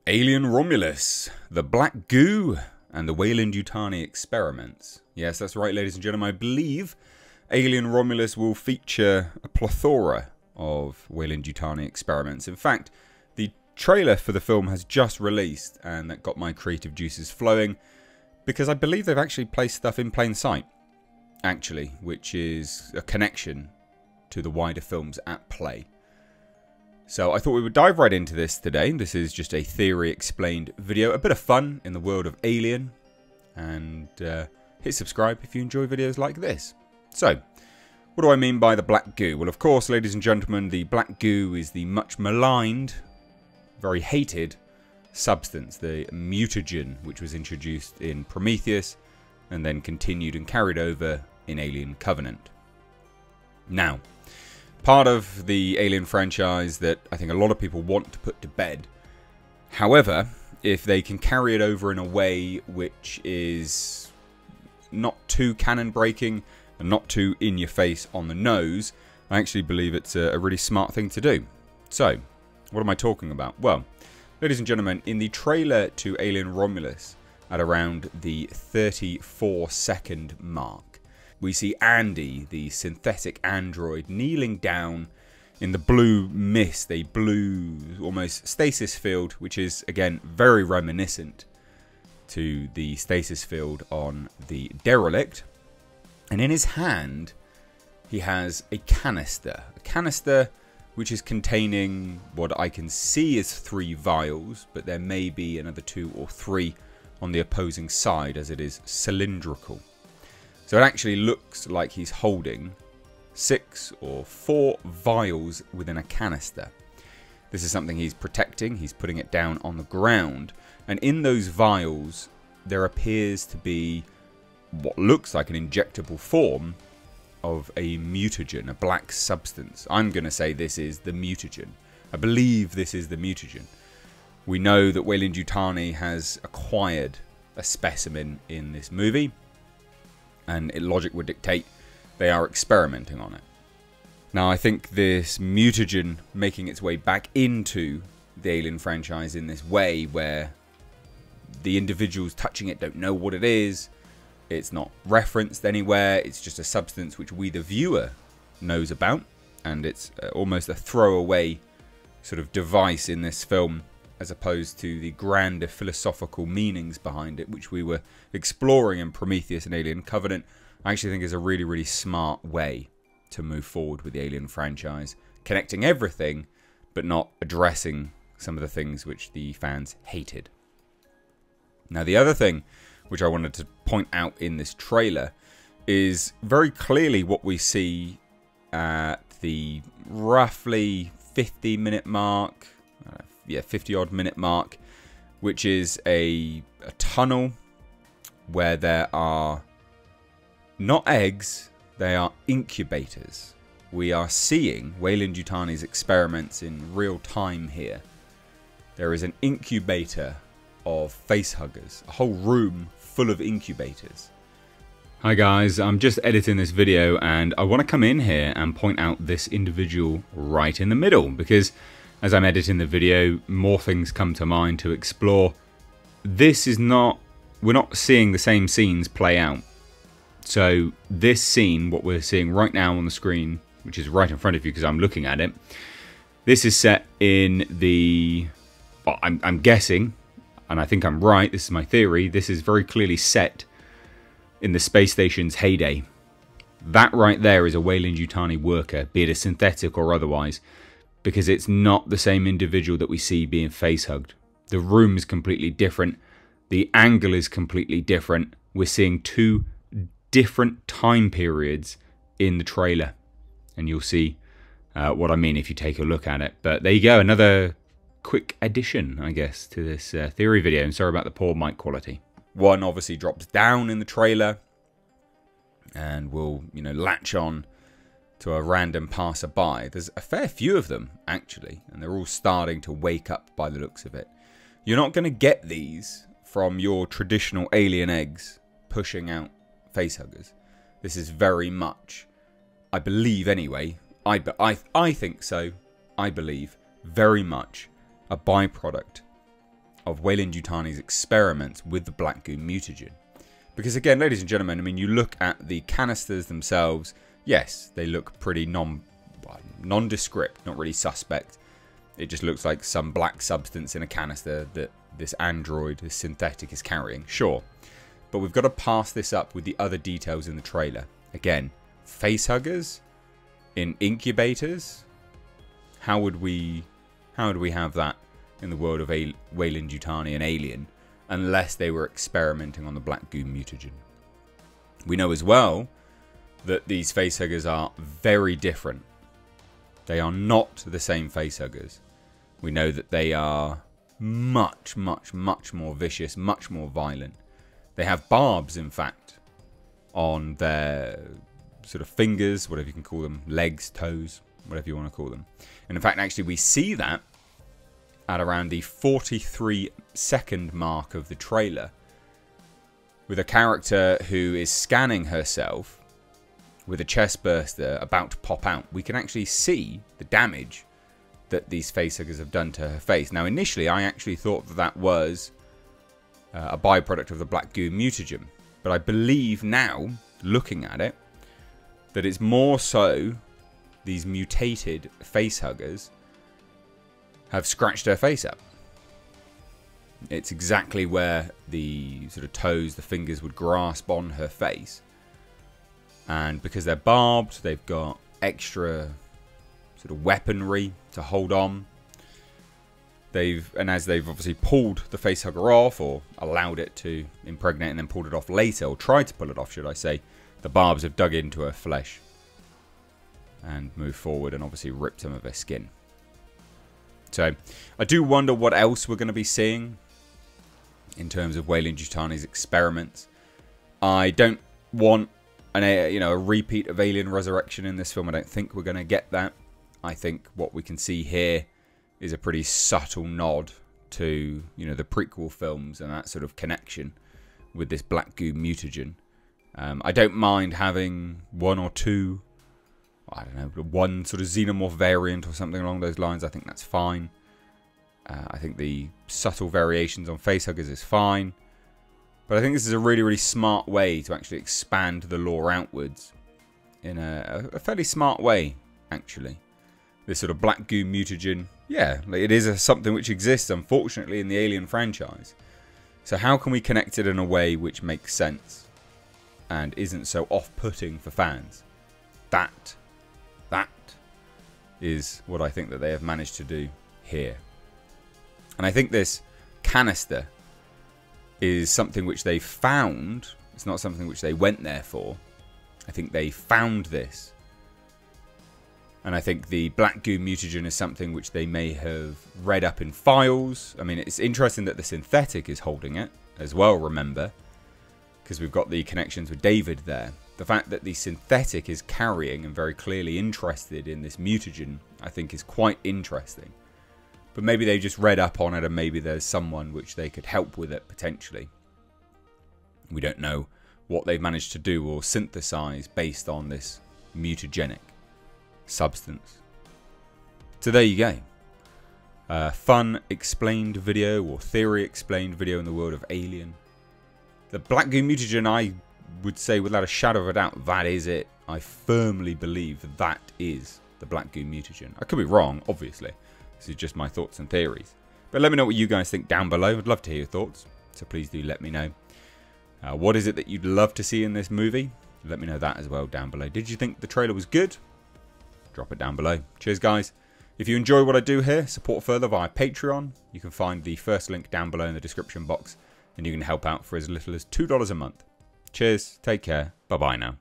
Alien Romulus, the Black Goo, and the Weyland-Yutani experiments. Yes, that's right, ladies and gentlemen. I believe Alien Romulus will feature a plethora of Weyland-Yutani experiments. In fact, the trailer for the film has just released, and that got my creative juices flowing, because I believe they've actually placed stuff in plain sight, actually, which is a connection to the wider films at play. So I thought we would dive right into this today. This is just a theory explained video, a bit of fun in the world of Alien, and hit subscribe if you enjoy videos like this. So, what do I mean by the black goo? Well, of course, ladies and gentlemen, the black goo is the much maligned, very hated substance, the mutagen, which was introduced in Prometheus and then continued and carried over in Alien Covenant. Now, part of the Alien franchise that I think a lot of people want to put to bed. However, if they can carry it over in a way which is not too canon breaking and not too in your face on the nose, I actually believe it's a really smart thing to do. So, what am I talking about? Well, ladies and gentlemen, in the trailer to Alien Romulus, at around the 34-second mark, we see Andy, the synthetic android, kneeling down in the blue mist, a blue, almost stasis field, which is, again, very reminiscent to the stasis field on the derelict. And in his hand, he has a canister which is containing what I can see as 3 vials, but there may be another 2 or 3 on the opposing side, as it is cylindrical. So it actually looks like he's holding 6 or 4 vials within a canister. This is something he's protecting. He's putting it down on the ground. And in those vials, there appears to be what looks like an injectable form of a mutagen, a black substance. I'm going to say this is the mutagen. I believe this is the mutagen. We know that Weyland-Yutani has acquired a specimen in this movie, and logic would dictate they are experimenting on it. Now, I think this mutagen making its way back into the Alien franchise in this way, where the individuals touching it don't know what it is, it's not referenced anywhere, it's just a substance which we, the viewer, knows about, and it's almost a throwaway sort of device in this film, as opposed to the grander philosophical meanings behind it, which we were exploring in Prometheus and Alien Covenant. I actually think is a really, really smart way to move forward with the Alien franchise, connecting everything, but not addressing some of the things which the fans hated. Now, the other thing which I wanted to point out in this trailer is very clearly what we see at the roughly 50-minute mark, 50-odd minute mark, which is a tunnel where there are not eggs, they are incubators. We are seeing Weyland-Yutani's experiments in real time here. There is an incubator of facehuggers, a whole room full of incubators. Hi guys, I'm just editing this video and I want to come in here and point out this individual right in the middle, because as I'm editing the video, more things come to mind to explore. This is not, we're not seeing the same scenes play out. So this scene, what we're seeing right now on the screen, which is right in front of you because I'm looking at it, this is set in the, well, I'm guessing, and I think I'm right, this is my theory, this is very clearly set in the space station's heyday. That right there is a Weyland-Yutani worker, be it a synthetic or otherwise, because it's not the same individual that we see being face-hugged. The room is completely different. The angle is completely different. We're seeing 2 different time periods in the trailer. And you'll see what I mean if you take a look at it. But there you go, another quick addition, I guess, to this theory video. And sorry about the poor mic quality. One obviously drops down in the trailer and will, latch on to a random passerby. There's a fair few of them, actually, and they're all starting to wake up by the looks of it. You're not going to get these from your traditional alien eggs pushing out facehuggers. This is very much, I believe anyway, I think so, I believe, very much a byproduct of Weyland-Yutani's experiments with the black goo mutagen. Because again, ladies and gentlemen, I mean, you look at the canisters themselves, yes, they look pretty nondescript, not really suspect. It just looks like some black substance in a canister that this android, this synthetic, is carrying, sure. But we've got to pass this up with the other details in the trailer. Again, facehuggers in incubators. How would we have that in the world of Weyland-Yutani and Alien, unless they were experimenting on the black goo mutagen? We know as well that these facehuggers are very different. They are not the same facehuggers. We know that they are much, much, much more vicious, much more violent. They have barbs, in fact, on their sort of fingers, whatever you can call them, legs, toes, whatever you want to call them. And in fact, actually, we see that at around the 43-second mark of the trailer, with a character who is scanning herself with a chest burster about to pop out. We can actually see the damage that these facehuggers have done to her face. Now, initially, I actually thought that that was a byproduct of the black goo mutagen. But I believe now, looking at it, that it's more so these mutated facehuggers have scratched her face up. It's exactly where the sort of toes, the fingers would grasp on her face. And because they're barbed, they've got extra sort of weaponry to hold on. And as they've obviously pulled the facehugger off, or allowed it to impregnate and then pulled it off later, or tried to pull it off, should I say, the barbs have dug into her flesh and moved forward and obviously ripped some of her skin. So I do wonder what else we're going to be seeing in terms of Weyland-Yutani's experiments. I don't want a repeat of Alien Resurrection in this film. I don't think we're going to get that. I think what we can see here is a pretty subtle nod to, the prequel films and that sort of connection with this black goo mutagen. I don't mind having one or two, I don't know, one sort of xenomorph variant or something along those lines. I think that's fine. I think the subtle variations on facehuggers is fine. But I think this is a really, really smart way to actually expand the lore outwards in a fairly smart way, actually. This sort of black goo mutagen, yeah, it is something which exists, unfortunately, in the Alien franchise. So how can we connect it in a way which makes sense and isn't so off-putting for fans? That is what I think that they have managed to do here. And I think this canister is something which they found. It's not something which they went there for. I think they found this. And I think the black goo mutagen is something which they may have read up in files. I mean, it's interesting that the synthetic is holding it as well, remember, because we've got the connections with David there. The fact that the synthetic is carrying and very clearly interested in this mutagen, I think, is quite interesting. But maybe they just read up on it, and maybe there's someone which they could help with it, potentially. We don't know what they've managed to do or synthesize based on this mutagenic substance. So there you go. Fun explained video, or theory explained video in the world of Alien. The black goo mutagen, I would say without a shadow of a doubt, that is it. I firmly believe that is the black goo mutagen. I could be wrong, obviously. This is just my thoughts and theories. But let me know what you guys think down below. I'd love to hear your thoughts. So please do let me know. What is it that you'd love to see in this movie? Let me know that as well down below. Did you think the trailer was good? Drop it down below. Cheers, guys. If you enjoy what I do here, support further via Patreon. You can find the first link down below in the description box. And you can help out for as little as $2 a month. Cheers. Take care. Bye-bye now.